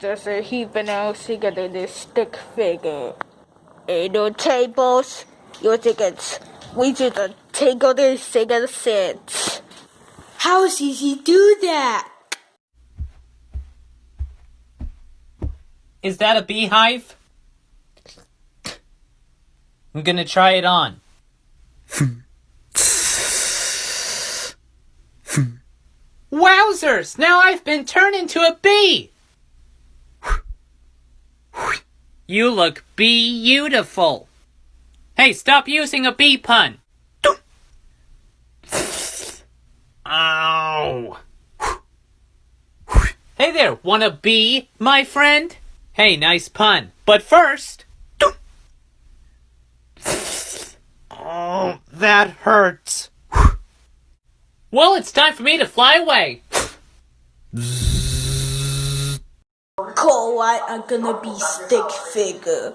这是 he 本来是一个的 stick figure。no tables, your tickets. We just take all the second sets. How does he do that? Is that a beehive? I'm gonna try it on. Wowzers! Now I've been turned into a bee! You look beautiful. Hey, stop using a bee pun. Ow. Hey there, wanna be my friend? Hey, nice pun. But first... Oh, that hurts. Well, it's time for me to fly away. Cool, I'm gonna be stick figure.